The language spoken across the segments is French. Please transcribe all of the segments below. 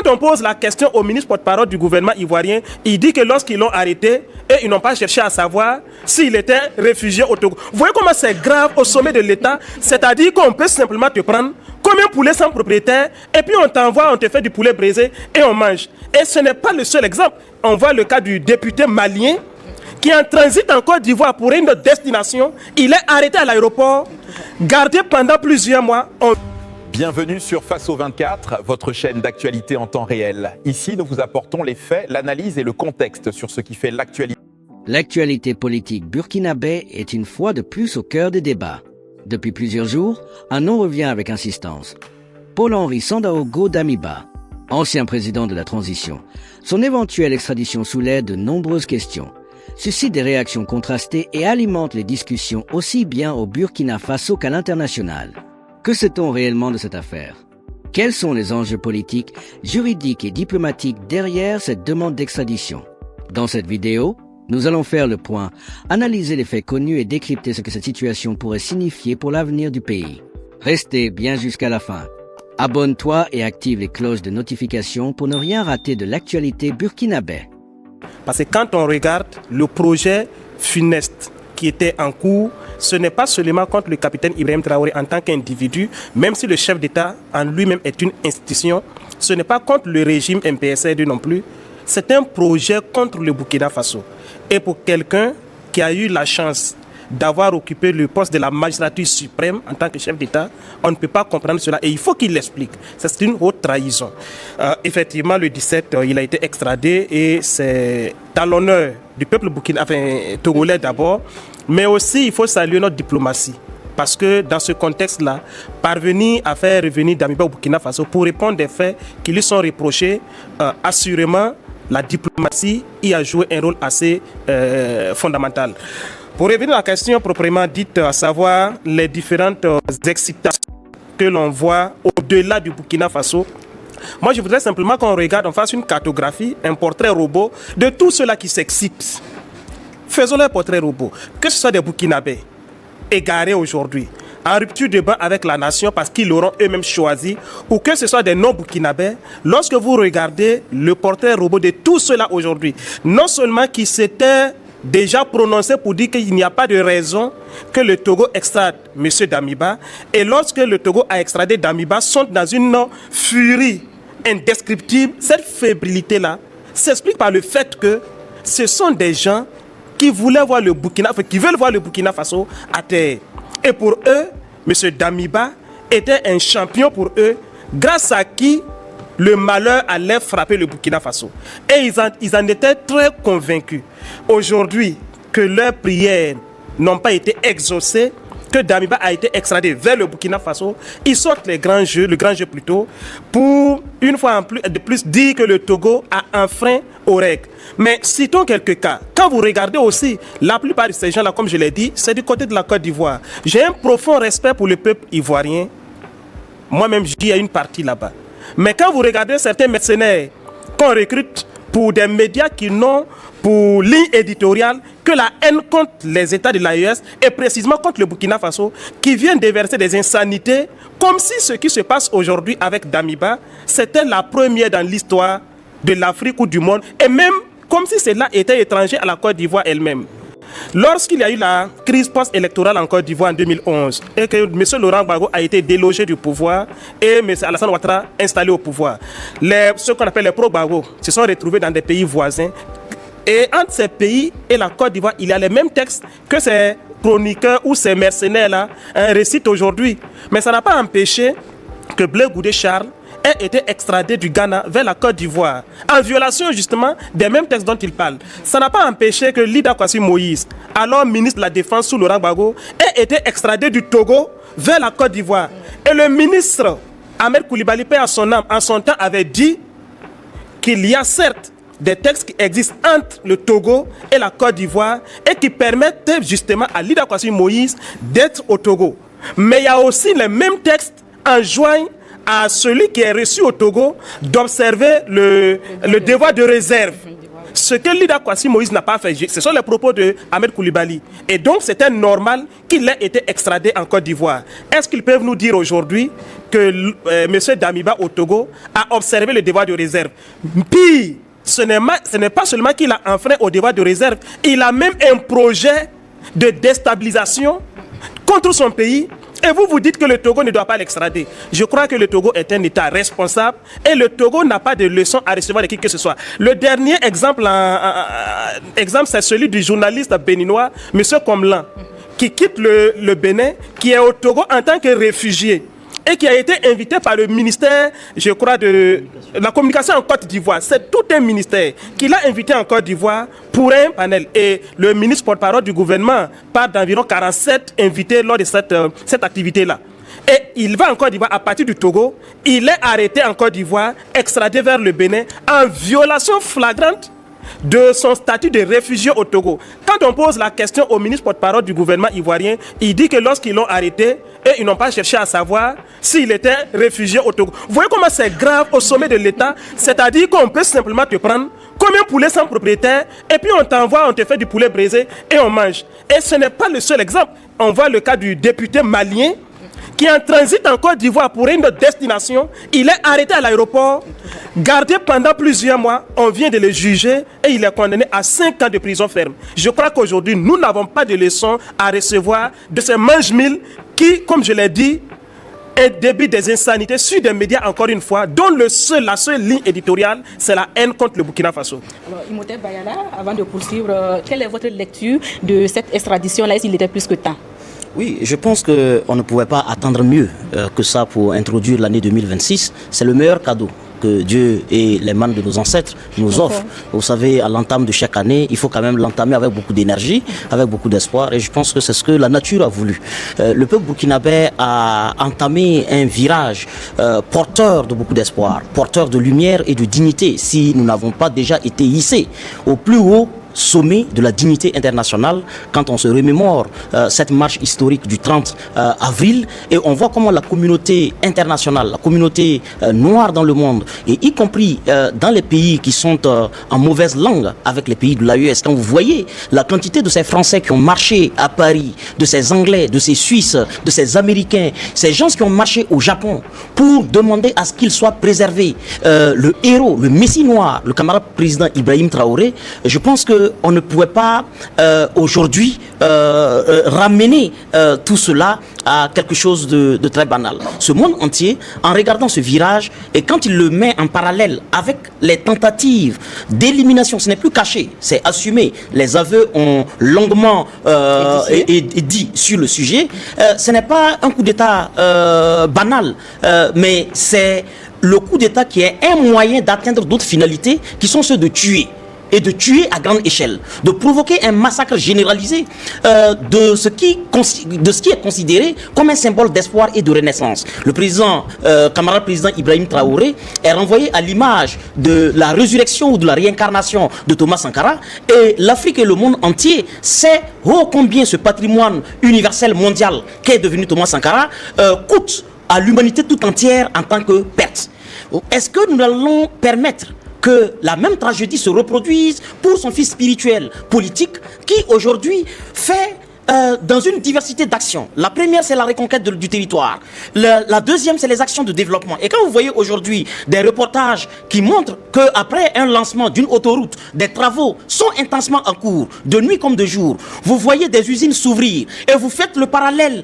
quand on pose la question au ministre porte-parole du gouvernement ivoirien, il dit que lorsqu'ils l'ont arrêté, et ils n'ont pas cherché à savoir s'il était réfugié au Togo. Vous voyez comment c'est grave au sommet de l'État? C'est-à-dire qu'on peut simplement te prendre comme un poulet sans propriétaire, et puis on t'envoie, on te fait du poulet braisé, et on mange. Et ce n'est pas le seul exemple. On voit le cas du député malien, qui est en transit en Côte d'Ivoire pour une autre destination. Il est arrêté à l'aéroport, gardé pendant plusieurs mois. Bienvenue sur Face au 24, votre chaîne d'actualité en temps réel. Ici, nous vous apportons les faits, l'analyse et le contexte sur ce qui fait l'actualité. L'actualité politique burkinabé est une fois de plus au cœur des débats. Depuis plusieurs jours, un nom revient avec insistance. Paul-Henri Sandaogo Damiba, ancien président de la transition. Son éventuelle extradition soulève de nombreuses questions, suscite des réactions contrastées et alimente les discussions aussi bien au Burkina Faso qu'à l'international. Que sait-on réellement de cette affaire? Quels sont les enjeux politiques, juridiques et diplomatiques derrière cette demande d'extradition? Dans cette vidéo, nous allons faire le point, analyser les faits connus et décrypter ce que cette situation pourrait signifier pour l'avenir du pays. Restez bien jusqu'à la fin. Abonne-toi et active les cloches de notification pour ne rien rater de l'actualité burkinabé. Parce que quand on regarde le projet funeste qui était en cours, ce n'est pas seulement contre le capitaine Ibrahim Traoré en tant qu'individu, même si le chef d'État en lui-même est une institution, ce n'est pas contre le régime MPSR2 non plus, c'est un projet contre le Burkina Faso. Et pour quelqu'un qui a eu la chance d'avoir occupé le poste de la magistrature suprême en tant que chef d'État, on ne peut pas comprendre cela et il faut qu'il l'explique. C'est une haute trahison. Effectivement, le 17, il a été extradé et c'est à l'honneur du peuple togolais d'abord, mais aussi il faut saluer notre diplomatie. Parce que dans ce contexte-là, parvenir à faire revenir Damiba au Burkina Faso pour répondre des faits qui lui sont reprochés, assurément, la diplomatie y a joué un rôle assez fondamental. Pour revenir à la question proprement dite, à savoir les différentes excitations que l'on voit au-delà du Burkina Faso, moi je voudrais simplement qu'on regarde, on fasse une cartographie, un portrait robot de tous ceux-là qui s'excitent. Faisons leur portrait robot, que ce soit des Burkinabés égarés aujourd'hui, en rupture de bain avec la nation parce qu'ils l'auront eux-mêmes choisi, ou que ce soit des non-burkinabés, lorsque vous regardez le portrait robot de tous ceux-là aujourd'hui, non seulement qui s'étaient déjà prononcé pour dire qu'il n'y a pas de raison que le Togo extrade M. Damiba, et lorsque le Togo a extradé Damiba, sont dans une furie indescriptible. Cette fébrilité-là s'explique par le fait que ce sont des gens qui voulaient voir le Burkina, qui veulent voir le Burkina Faso à terre. Et pour eux, M. Damiba était un champion pour eux, grâce à qui le malheur allait frapper le Burkina Faso. Et ils en étaient très convaincus. Aujourd'hui, que leurs prières n'ont pas été exaucées, que Damiba a été extradé vers le Burkina Faso, ils sortent le grand jeu plutôt, pour une fois de plus dire que le Togo a enfreint aux règles. Mais citons quelques cas. Quand vous regardez aussi, la plupart de ces gens-là, comme je l'ai dit, c'est du côté de la Côte d'Ivoire. J'ai un profond respect pour le peuple ivoirien. Moi-même, je dis à une partie là-bas. Mais quand vous regardez certains mercenaires qu'on recrute pour des médias qui n'ont pour ligne éditoriale que la haine contre les États de l'AES et précisément contre le Burkina Faso, qui viennent déverser des insanités, comme si ce qui se passe aujourd'hui avec Damiba, c'était la première dans l'histoire de l'Afrique ou du monde, et même comme si cela était étranger à la Côte d'Ivoire elle-même. Lorsqu'il y a eu la crise post-électorale en Côte d'Ivoire en 2011 et que M. Laurent Gbagbo a été délogé du pouvoir et M. Alassane Ouattara installé au pouvoir, ceux qu'on appelle les pro-Gbagbo se sont retrouvés dans des pays voisins. Et entre ces pays et la Côte d'Ivoire, il y a les mêmes textes que ces chroniqueurs ou ces mercenaires-là récitent aujourd'hui. Mais ça n'a pas empêché que Blé Goudé Charles ait été extradé du Ghana vers la Côte d'Ivoire, en violation justement des mêmes textes dont il parle. Ça n'a pas empêché que Lida Kwasi Moïse, alors ministre de la Défense sous Laurent Gbagbo, ait été extradé du Togo vers la Côte d'Ivoire. Et le ministre Ahmed Koulibaly, paix à son âme, en son temps avait dit qu'il y a certes des textes qui existent entre le Togo et la Côte d'Ivoire et qui permettent justement à Lida Kwasi Moïse d'être au Togo. Mais il y a aussi les mêmes textes enjoignent à celui qui est reçu au Togo d'observer le devoir de réserve. ce que Lida Kwasi Moïse n'a pas fait, ce sont les propos de Ahmed Koulibaly. Et donc, c'était normal qu'il ait été extradé en Côte d'Ivoire. Est-ce qu'ils peuvent nous dire aujourd'hui que M. Damiba au Togo a observé le devoir de réserve? Pire, ce n'est pas seulement qu'il a enfreint au devoir de réserve, il a même un projet de déstabilisation contre son pays. Et vous dites que le Togo ne doit pas l'extrader. Je crois que le Togo est un État responsable et le Togo n'a pas de leçons à recevoir de qui que ce soit. Le dernier exemple, c'est celui du journaliste béninois, M. Komlan, qui quitte le Bénin, qui est au Togo en tant que réfugié et qui a été invité par le ministère, je crois, de la communication en Côte d'Ivoire. C'est tout un ministère qui l'a invité en Côte d'Ivoire pour un panel. Et le ministre porte-parole du gouvernement parle d'environ 47 invités lors de cette activité-là. Et il va en Côte d'Ivoire à partir du Togo. Il est arrêté en Côte d'Ivoire, extradé vers le Bénin en violation flagrante de son statut de réfugié au Togo. Quand on pose la question au ministre porte-parole du gouvernement ivoirien, il dit que lorsqu'ils l'ont arrêté, et ils n'ont pas cherché à savoir s'il était réfugié au Togo. Vous voyez comment c'est grave au sommet de l'État? C'est-à-dire qu'on peut simplement te prendre comme un poulet sans propriétaire, et puis on t'envoie, on te fait du poulet braisé, et on mange. Et ce n'est pas le seul exemple. On voit le cas du député malien, qui est en transit en Côte d'Ivoire pour une autre destination. Il est arrêté à l'aéroport, gardé pendant plusieurs mois. On vient de le juger et il est condamné à 5 ans de prison ferme. Je crois qu'aujourd'hui, nous n'avons pas de leçons à recevoir de ces mange-mille qui, comme je l'ai dit, débite des insanités sur des médias, encore une fois, dont la seule ligne éditoriale, c'est la haine contre le Burkina Faso. Alors, Imhotep Bayala, avant de poursuivre, quelle est votre lecture de cette extradition-là? Est-ce qu'il était plus que temps? Oui, je pense qu'on ne pouvait pas attendre mieux que ça pour introduire l'année 2026. C'est le meilleur cadeau que Dieu et les mains de nos ancêtres nous offrent. Vous savez, à l'entame de chaque année, il faut quand même l'entamer avec beaucoup d'énergie, avec beaucoup d'espoir. Et je pense que c'est ce que la nature a voulu. Le peuple burkinabé a entamé un virage porteur de beaucoup d'espoir, porteur de lumière et de dignité. Si nous n'avons pas déjà été hissés au plus haut sommet de la dignité internationale quand on se remémore cette marche historique du 30 avril et on voit comment la communauté internationale, la communauté noire dans le monde et y compris dans les pays qui sont en mauvaise langue avec les pays de l'AES, quand vous voyez la quantité de ces Français qui ont marché à Paris, de ces Anglais, de ces Suisses, de ces Américains, ces gens qui ont marché au Japon pour demander à ce qu'ils soient préservés, le héros, le messie noir, le camarade président Ibrahim Traoré, je pense que on ne pouvait pas aujourd'hui ramener tout cela à quelque chose de très banal. Ce monde entier, en regardant ce virage, et quand il le met en parallèle avec les tentatives d'élimination, ce n'est plus caché, c'est assumé. Les aveux ont longuement dit sur le sujet. Ce n'est pas un coup d'État banal, mais c'est le coup d'État qui est un moyen d'atteindre d'autres finalités qui sont ceux de tuer. Et de tuer à grande échelle, de provoquer un massacre généralisé de ce qui est considéré comme un symbole d'espoir et de renaissance. Le président, camarade président Ibrahim Traoré est renvoyé à l'image de la résurrection ou de la réincarnation de Thomas Sankara et l'Afrique et le monde entier sait combien ce patrimoine universel mondial qu'est devenu Thomas Sankara coûte à l'humanité tout entière en tant que perte. Est-ce que nous allons permettre que la même tragédie se reproduise pour son fils spirituel politique qui aujourd'hui fait dans une diversité d'actions. La première, c'est la reconquête du territoire. La deuxième, c'est les actions de développement. Et quand vous voyez aujourd'hui des reportages qui montrent qu'après un lancement d'une autoroute, des travaux sont intensement en cours, de nuit comme de jour, vous voyez des usines s'ouvrir et vous faites le parallèle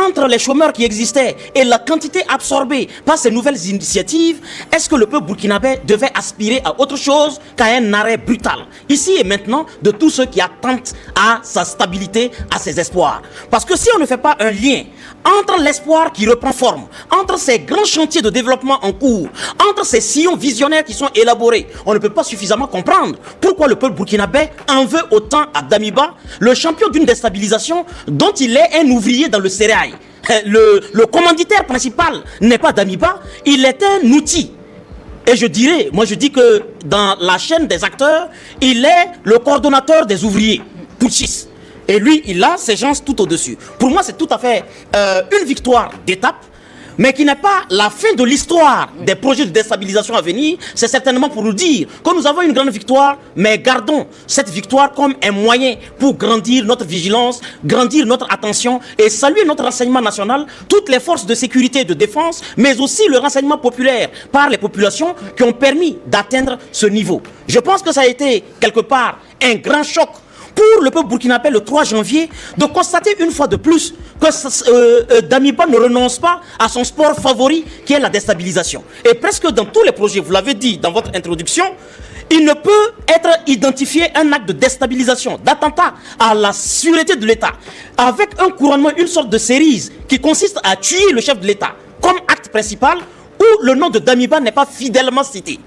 entre les chômeurs qui existaient et la quantité absorbée par ces nouvelles initiatives, est-ce que le peuple burkinabé devait aspirer à autre chose qu'à un arrêt brutal, ici et maintenant, de tous ceux qui attendent à sa stabilité, à ses espoirs? Parce que si on ne fait pas un lien entre l'espoir qui reprend forme, entre ces grands chantiers de développement en cours, entre ces sillons visionnaires qui sont élaborés, on ne peut pas suffisamment comprendre pourquoi le peuple burkinabé en veut autant à Damiba, le champion d'une déstabilisation dont il est un ouvrier dans le sérail. Le commanditaire principal n'est pas Damiba, il est un outil. Et je dirais, moi je dis que dans la chaîne des acteurs, il est le coordonnateur des ouvriers putschistes. Et lui, il a ses gens tout au-dessus. Pour moi, c'est tout à fait une victoire d'étape mais qui n'est pas la fin de l'histoire des projets de déstabilisation à venir, c'est certainement pour nous dire que nous avons une grande victoire, mais gardons cette victoire comme un moyen pour grandir notre vigilance, grandir notre attention et saluer notre renseignement national, toutes les forces de sécurité et de défense, mais aussi le renseignement populaire par les populations qui ont permis d'atteindre ce niveau. Je pense que ça a été quelque part un grand choc pour le peuple burkinabé le 3 janvier de constater une fois de plus que Damiba ne renonce pas à son sport favori qui est la déstabilisation. Et presque dans tous les projets, vous l'avez dit dans votre introduction, il ne peut être identifié un acte de déstabilisation, d'attentat à la sûreté de l'État, avec un couronnement, une sorte de cerise qui consiste à tuer le chef de l'État comme acte principal où le nom de Damiba n'est pas fidèlement cité.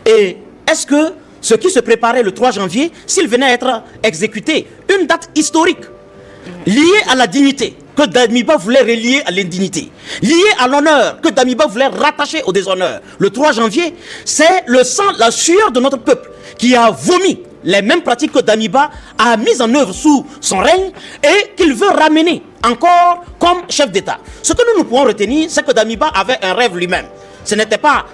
Et est-ce que ce qui se préparait le 3 janvier, s'il venait à être exécuté, une date historique liée à la dignité que Damiba voulait relier à l'indignité, liée à l'honneur que Damiba voulait rattacher au déshonneur, le 3 janvier, c'est le sang, la sueur de notre peuple qui a vomi les mêmes pratiques que Damiba a mises en œuvre sous son règne et qu'il veut ramener encore comme chef d'État. Ce que nous pouvons retenir, c'est que Damiba avait un rêve lui-même. Ce n'était pas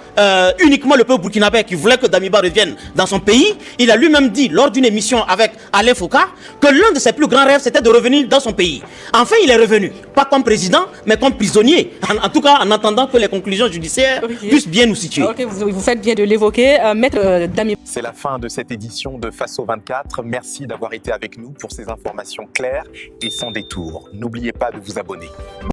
uniquement le peuple burkinabé qui voulait que Damiba revienne dans son pays. Il a lui-même dit lors d'une émission avec Alain Foucault que l'un de ses plus grands rêves c'était de revenir dans son pays. Enfin, il est revenu, pas comme président, mais comme prisonnier. En tout cas, en attendant que les conclusions judiciaires puissent bien nous situer. Ok, vous faites bien de l'évoquer. Maître Damiba. C'est la fin de cette édition de Face au 24. Merci d'avoir été avec nous pour ces informations claires et sans détour. N'oubliez pas de vous abonner.